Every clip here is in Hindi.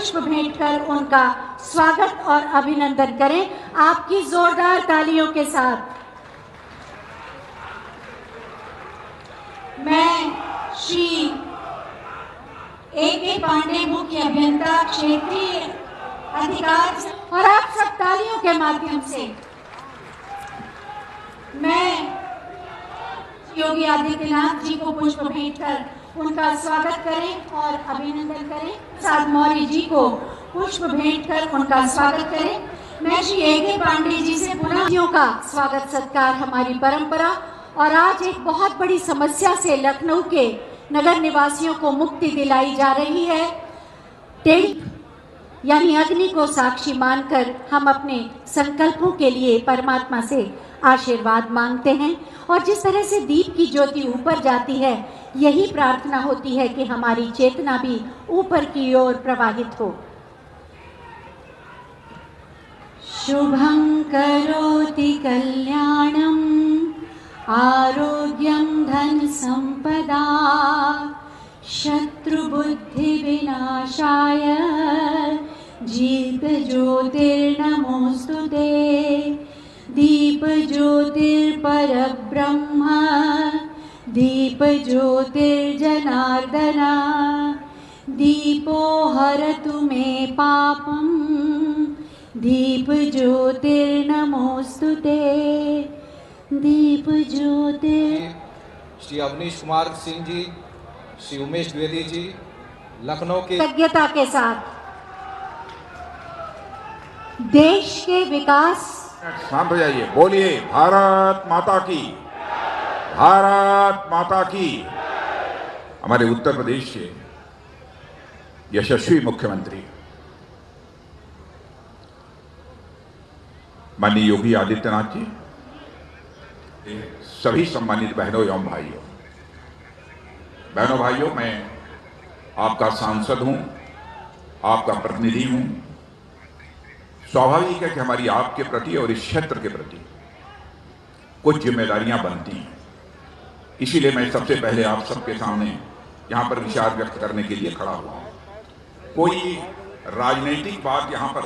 पुष्प भेंट कर उनका स्वागत और अभिनंदन करें आपकी जोरदार तालियों के साथ। मैं श्री ए.के. पांडे, मुख्य अभियंता क्षेत्रीय अधिकार, और आप सब तालियों के माध्यम से मैं योगी आदित्यनाथ जी को पुष्प भेंट कर उनका स्वागत करें और अभिनंदन करें। साथ मौर्य जी को पुष्प भेंट कर उनका स्वागत करें। मैं श्री ए.के. पांडे जी से पुनः का स्वागत सत्कार हमारी परंपरा, और आज एक बहुत बड़ी समस्या से लखनऊ के नगर निवासियों को मुक्ति दिलाई जा रही है। टेढ़ी यानी अग्नि को साक्षी मानकर हम अपने संकल्पों के लिए परमात्मा से आशीर्वाद मांगते हैं, और जिस तरह से दीप की ज्योति ऊपर जाती है, यही प्रार्थना होती है कि हमारी चेतना भी ऊपर की ओर प्रवाहित हो। शुभं करोति कल्याणं आरोग्यं धन संपदा शत्रुबुद्धि विनाशाय दीप ज्योतिर्नमोस्तुते। दीप ज्योतिर्परब्रह्म दीप ज्योतिर्जनार्दन दीपो हरतु मे पापं दीप ज्योतिर्नमोस्तुते। दीप ज्योतिर। श्री अवनीश कुमार सिंह जी, श्री उमेश द्विवेदी जी, लखनऊ के कृतज्ञता के साथ देश के विकास। शांत हो जाइए, बोलिए भारत माता की, भारत माता की। हमारे उत्तर प्रदेश के यशस्वी मुख्यमंत्री माननीय योगी आदित्यनाथ जी, सभी सम्मानित बहनों एवं भाइयों, मैं आपका सांसद हूं, आपका प्रतिनिधि हूं। स्वाभाविक है कि हमारी आपके प्रति और इस क्षेत्र के प्रति कुछ जिम्मेदारियां बनती हैं। इसीलिए मैं सबसे पहले आप सबके सामने यहां पर विचार व्यक्त करने के लिए खड़ा हुआ हूं। कोई राजनीतिक बात यहां पर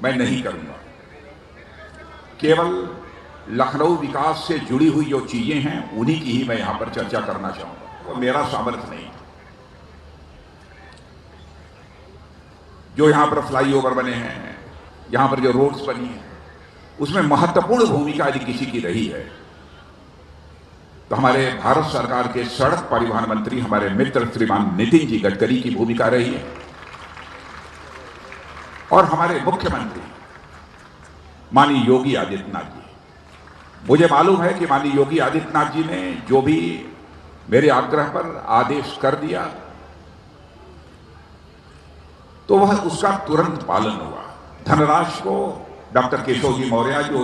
मैं नहीं करूंगा, केवल लखनऊ विकास से जुड़ी हुई जो चीजें हैं उन्हीं की ही मैं यहां पर चर्चा करना चाहूंगा। वो मेरा सामर्थ्य नहीं। जो यहां पर फ्लाईओवर बने हैं, यहां पर जो रोड्स बनी हैं, उसमें महत्वपूर्ण भूमिका यदि किसी की रही है तो हमारे भारत सरकार के सड़क परिवहन मंत्री हमारे मित्र श्रीमान नितिन जी गडकरी की भूमिका रही है, और हमारे मुख्यमंत्री माननीय योगी आदित्यनाथ जी। मुझे मालूम है कि माननीय योगी आदित्यनाथ जी ने जो भी मेरे आग्रह पर आदेश कर दिया तो वह उसका तुरंत पालन हुआ। धनराशि को डॉक्टर केशव जी मौर्य, जो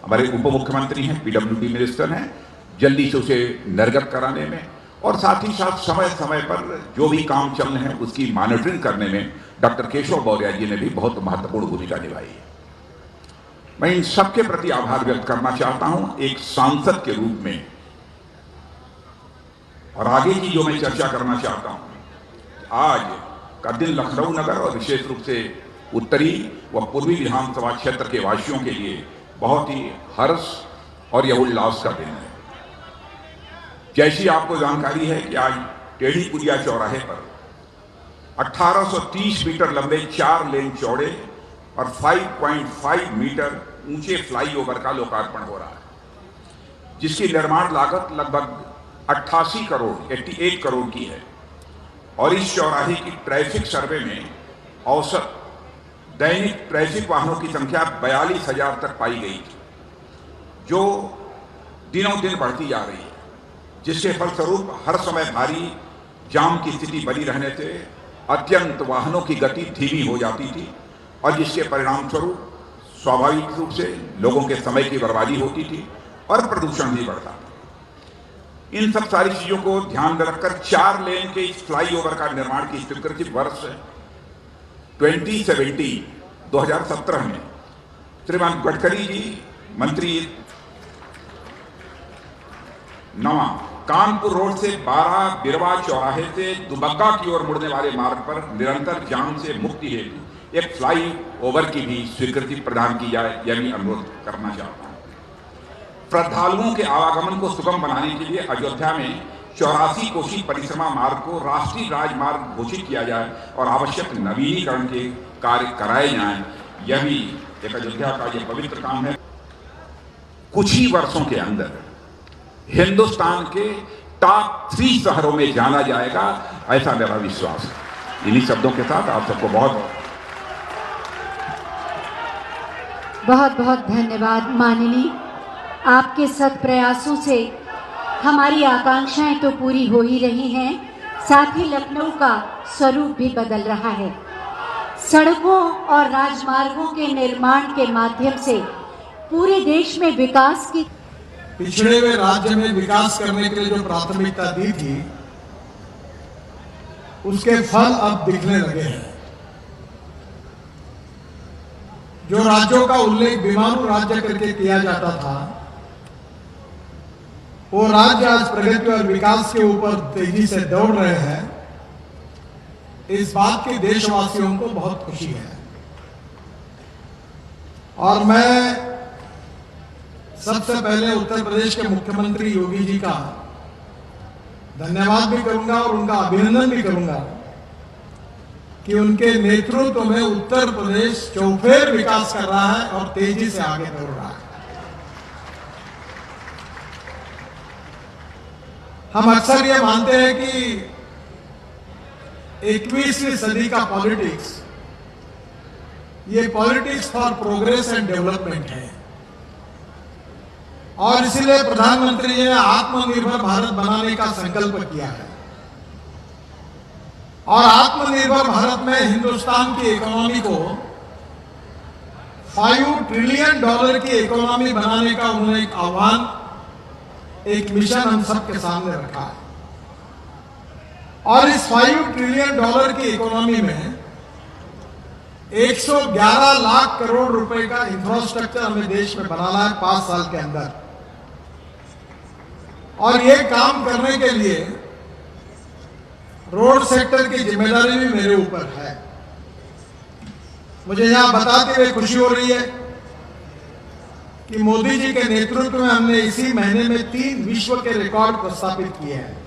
हमारे उप मुख्यमंत्री हैं, पीडब्ल्यूडी मिनिस्टर हैं, जल्दी से उसे निर्गत कराने में, और साथ ही साथ समय समय पर जो भी काम चल रहे हैं उसकी मॉनिटरिंग करने में डॉक्टर केशव मौर्य जी ने भी बहुत महत्वपूर्ण भूमिका निभाई है। मैं इन सबके प्रति आभार व्यक्त करना चाहता हूं एक सांसद के रूप में। और आगे की जो मैं चर्चा करना चाहता हूं, आज का दिन लखनऊ नगर और विशेष रूप से उत्तरी व पूर्वी विधानसभा क्षेत्र के वासियों के लिए बहुत ही हर्ष और यह उल्लास का दिन है। जैसी आपको जानकारी है कि आज टेढ़ी पुलिया चौराहे पर 1830 मीटर लंबे 4 लेन चौड़े और 5.5 मीटर ऊंचे फ्लाईओवर का लोकार्पण हो रहा है, जिसकी निर्माण लागत लगभग 88 करोड़ की है। और इस चौराहे की ट्रैफिक सर्वे में औसत दैनिक ट्रैफिक वाहनों की संख्या 42,000 तक पाई गई थी, जो दिनों दिन बढ़ती जा रही है, जिसके फलस्वरूप हर समय भारी जाम की स्थिति बनी रहने से अत्यंत वाहनों की गति धीमी हो जाती थी, और जिसके परिणाम स्वरूप स्वाभाविक रूप से लोगों के समय की बर्बादी होती थी और प्रदूषण भी बढ़ता था। इन सब सारी चीजों को ध्यान में रखकर 4 लेन के इस फ्लाईओवर का निर्माण की स्वीकृति वर्ष 2017 में श्रीमान गडकरी जी मंत्री नवा कानपुर रोड से 12 बिरवा चौराहे से दुबग्गा की ओर मुड़ने वाले मार्ग पर निरंतर जाम से मुक्ति हेतु एक फ्लाई ओवर की भी स्वीकृति प्रदान की जाए, यह भी अनुरोध करना चाहता हूं। श्रद्धालुओं के आवागमन को सुगम बनाने के लिए अयोध्या में 84 कोसी परिक्रमा मार्ग को राष्ट्रीय राजमार्ग घोषित किया जाए और आवश्यक नवीनीकरण के कार्य कराए जाएं, यह भी एक अयोध्या का यह पवित्र काम है। कुछ ही वर्षों के अंदर हिंदुस्तान के टॉप 3 शहरों में जाना जाएगा, ऐसा मेरा विश्वास है। इन्हीं शब्दों के साथ आप सबको बहुत बहुत धन्यवाद माननीय। आपके सत प्रयासों से हमारी आकांक्षाएं तो पूरी हो ही रही हैं, साथ ही लखनऊ का स्वरूप भी बदल रहा है। सड़कों और राजमार्गों के निर्माण के माध्यम से पूरे देश में विकास की, पिछड़े हुए राज्य में विकास करने के लिए जो प्राथमिकता दी थी, उसके फल अब दिखने लगे हैं। जो राज्यों का उल्लेख विमानू राज्य करके किया जाता था, वो राज्य आज प्रगति और विकास के ऊपर तेजी से दौड़ रहे हैं। इस बात की देशवासियों को बहुत खुशी है और मैं सबसे पहले उत्तर प्रदेश के मुख्यमंत्री योगी जी का धन्यवाद भी करूंगा और उनका अभिनंदन भी करूंगा कि उनके नेतृत्व में उत्तर प्रदेश चौफेर विकास कर रहा है और तेजी से आगे बढ़ रहा है। हम अक्सर ये मानते हैं कि 21वीं सदी का पॉलिटिक्स ये politics for progress and development है और इसीलिए प्रधानमंत्री जी ने आत्मनिर्भर भारत बनाने का संकल्प किया है और आत्मनिर्भर भारत में हिंदुस्तान की इकोनॉमी को $5 ट्रिलियन की इकोनॉमी बनाने का उन्होंने एक आह्वान, एक मिशन हम सबके सामने रखा है और इस $5 ट्रिलियन की इकोनॉमी में 111 लाख करोड़ रुपए का इंफ्रास्ट्रक्चर हमें देश में बनाना है 5 साल के अंदर। और ये काम करने के लिए रोड सेक्टर की जिम्मेदारी भी मेरे ऊपर है। मुझे यहां बताते हुए खुशी हो रही है कि मोदी जी के नेतृत्व में हमने इसी महीने में 3 विश्व के रिकॉर्ड प्रस्थापित किए हैं।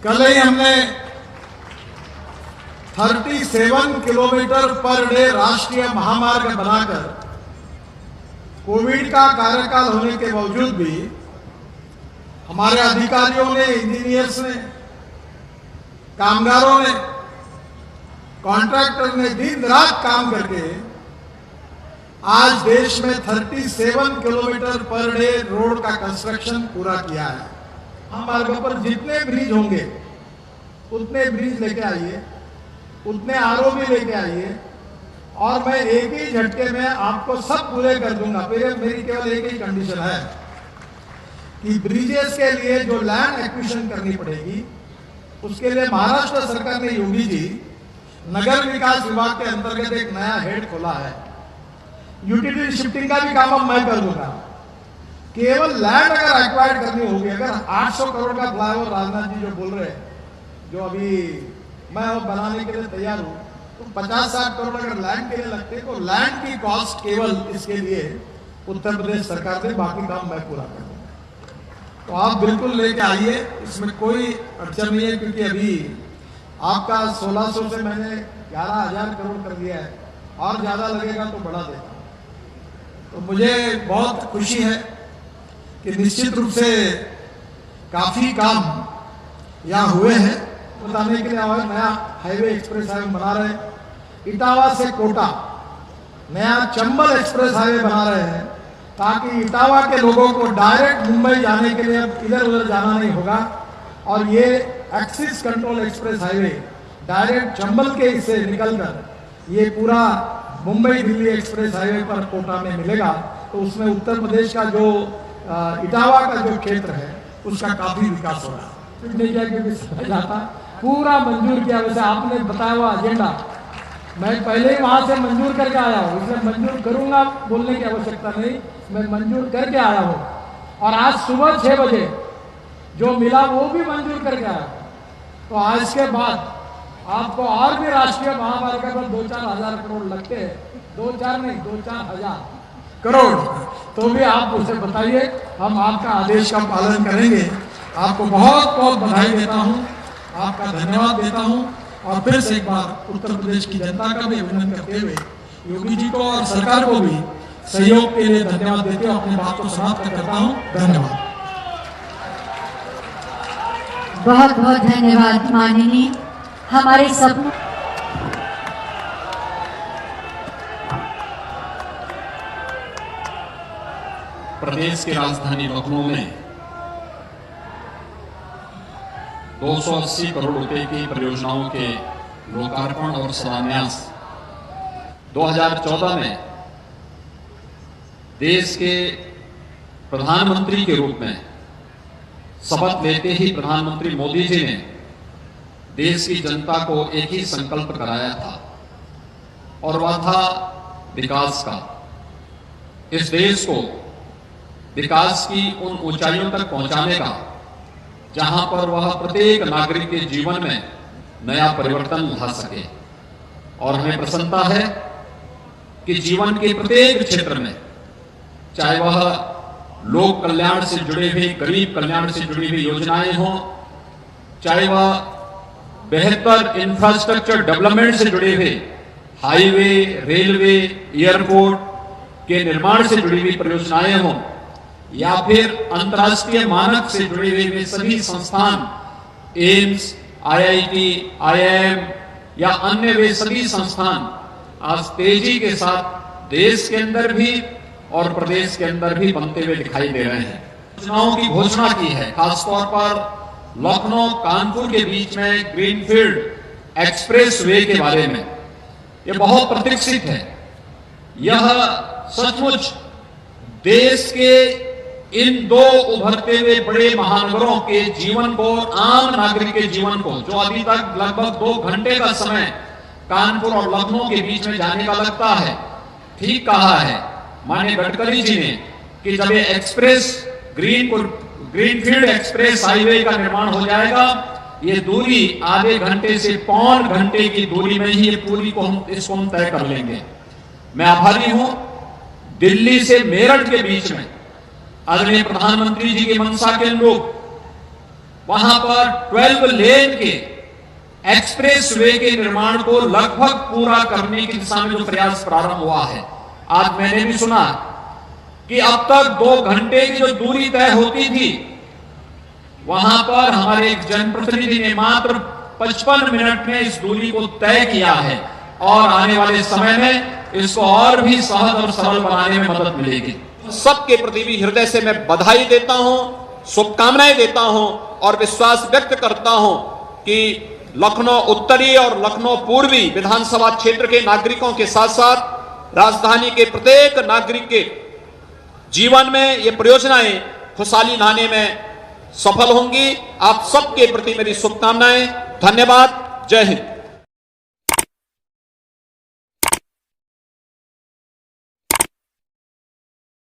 कल ही हमने 37 किलोमीटर पर डे राष्ट्रीय महामार्ग बनाकर कोविड का कार्यकाल होने के बावजूद भी हमारे अधिकारियों ने, इंजीनियर्स ने, कामगारों ने, कॉन्ट्रैक्टर ने दिन रात काम करके आज देश में 37 किलोमीटर पर डे रोड का कंस्ट्रक्शन पूरा किया है। हमारे पर जितने ब्रिज होंगे उतने ब्रिज लेके आइए, उतने आरओबी लेके आइए और मैं एक ही झटके में आपको सब पूरे कर दूंगा। मेरी केवल एक ही कंडीशन है कि ब्रिजेस के लिए जो लैंड एक्विजिशन करनी पड़ेगी उसके लिए महाराष्ट्र सरकार ने, योगी जी, नगर विकास विभाग के अंतर्गत एक नया हेड खोला है। यूटिलिटी शिफ्टिंग का भी काम अब मैं कर दूंगा। केवल लैंड अगर एक्वायर्ड करनी होगी, अगर 800 करोड़ का फ्लाईओवर राजनाथ जी जो बोल रहे हैं, जो अभी मैं वो बनाने के लिए तैयार हूं, तो 50-60 करोड़ अगर लैंड के लिए लगते तो लैंड की कॉस्ट केवल इसके लिए उत्तर प्रदेश सरकार से, बाकी काम मैं पूरा कर दूंगा। तो आप बिल्कुल लेके आइए, इसमें कोई अड़चन नहीं है, क्योंकि अभी आपका 1600 से मैंने 11,000 करोड़ कर दिया है और ज्यादा लगेगा तो बढ़ा देता हूं। तो मुझे बहुत खुशी है कि निश्चित रूप से काफी काम यहाँ हुए हैं। बताने के लिए नया हाईवे एक्सप्रेस हाईवे बना रहे हैं, इटावा से कोटा नया चंबल एक्सप्रेस हाईवे बना रहे हैं, ताकि इटावा के लोगों को डायरेक्ट मुंबई जाने के लिए इधर उधर जाना नहीं होगा। और ये axis control express highway direct Chambal के इससे निकलकर ये पूरा मुंबई दिल्ली एक्सप्रेस हाईवे पर कोटा में मिलेगा। तो उसमें उत्तर प्रदेश का जो इटावा का जो क्षेत्र है उसका काफी विकास होगा। नहीं क्या क्योंकि जाता पूरा मंजूर किया, वैसे आपने बताया हुआ एजेंडा मैं पहले ही वहां से मंजूर करके आया हूँ, इसलिए मंजूर करूंगा बोलने की आवश्यकता नहीं, मैं मंजूर करके आया हूँ। और आज सुबह 6 बजे जो मिला वो भी मंजूर कर गया। तो आज के बाद आपको और भी राष्ट्रीय महामार्ग पर 2-4 हजार करोड़ लगते हैं, 2-4 नहीं 2-4 हजार करोड़, तो भी आप उसे बताइए, हम आपका आदेश का पालन करेंगे। आपको बहुत बहुत बधाई देता हूँ, आपका धन्यवाद देता हूँ और फिर से एक बार उत्तर प्रदेश की जनता का भी अभिनंदन करते हुए योगी जी को और सरकार को भी सहयोग के लिए धन्यवाद देते हुए अपनी बात को समाप्त करता हूँ। धन्यवाद। बहुत बहुत धन्यवाद माननीय हमारे सब प्रदेश की राजधानी लखनऊ में 280 करोड़ रुपए की परियोजनाओं के लोकार्पण और शिलान्यास 2014 में देश के प्रधानमंत्री के रूप में शपथ लेते ही प्रधानमंत्री मोदी जी ने देश की जनता को एक ही संकल्प कराया था और वह था विकास का। इस देश को विकास की उन ऊंचाइयों तक पहुंचाने का जहां पर वह प्रत्येक नागरिक के जीवन में नया परिवर्तन ला सके। और हमें प्रसन्नता है कि जीवन के प्रत्येक क्षेत्र में, चाहे वह लोक कल्याण से जुड़े हुए, गरीब कल्याण से जुड़ी हुई योजनाएं हों, चाहे वह बेहतर इंफ्रास्ट्रक्चर डेवलपमेंट से जुड़े हुए हाईवे, रेलवे, एयरपोर्ट के निर्माण से जुड़ी हुई परियोजनाएं हों, या फिर अंतर्राष्ट्रीय मानक से जुड़े हुए सभी संस्थान, एम्स, आईआईटी, आईआईएम या अन्य वे सभी संस्थान आज तेजी के साथ देश के अंदर भी और प्रदेश के अंदर भी बनते हुए दिखाई दे रहे हैं। योजनाओं की घोषणा की है, खासतौर पर लखनऊ कानपुर के बीच में ग्रीनफील्ड एक्सप्रेस वे के बारे में। यह बहुत प्रतीक्षित है। यह सचमुच देश के इन दो उभरते हुए बड़े महानगरों के जीवन को, आम नागरिक के जीवन को, जो अभी तक लगभग 2 घंटे का समय कानपुर और लखनऊ के बीच में जाने का लगता है, ठीक कहा है माननीय गडकरी जी ने कि जब ये एक्सप्रेस ग्रीनफील्ड एक्सप्रेस हाईवे का निर्माण हो जाएगा, ये दूरी आधे घंटे से पौन घंटे की दूरी में ही ये पूरी को हम तय कर लेंगे। मैं आभारी हूं दिल्ली से मेरठ के बीच में आदरणीय प्रधानमंत्री जी की मंशा के अनुरूप वहां पर 12 लेन के एक्सप्रेस वे के निर्माण को लगभग पूरा करने की दिशा में जो प्रयास प्रारंभ हुआ है। आज मैंने भी सुना कि अब तक 2 घंटे की जो दूरी तय होती थी, वहां पर हमारे एक जनप्रतिनिधि ने मात्र 55 मिनट में इस दूरी को तय किया है और आने वाले समय में इसको और भी सहज और सरल बनाने में मदद मिलेगी। सबके प्रति भी हृदय से मैं बधाई देता हूं, शुभकामनाएं देता हूं और विश्वास व्यक्त करता हूं कि लखनऊ उत्तरी और लखनऊ पूर्वी विधानसभा क्षेत्र के नागरिकों के साथ साथ राजधानी के प्रत्येक नागरिक के जीवन में ये परियोजनाएं खुशहाली लाने में सफल होंगी। आप सबके प्रति मेरी शुभकामनाएं। धन्यवाद। जय हिंद।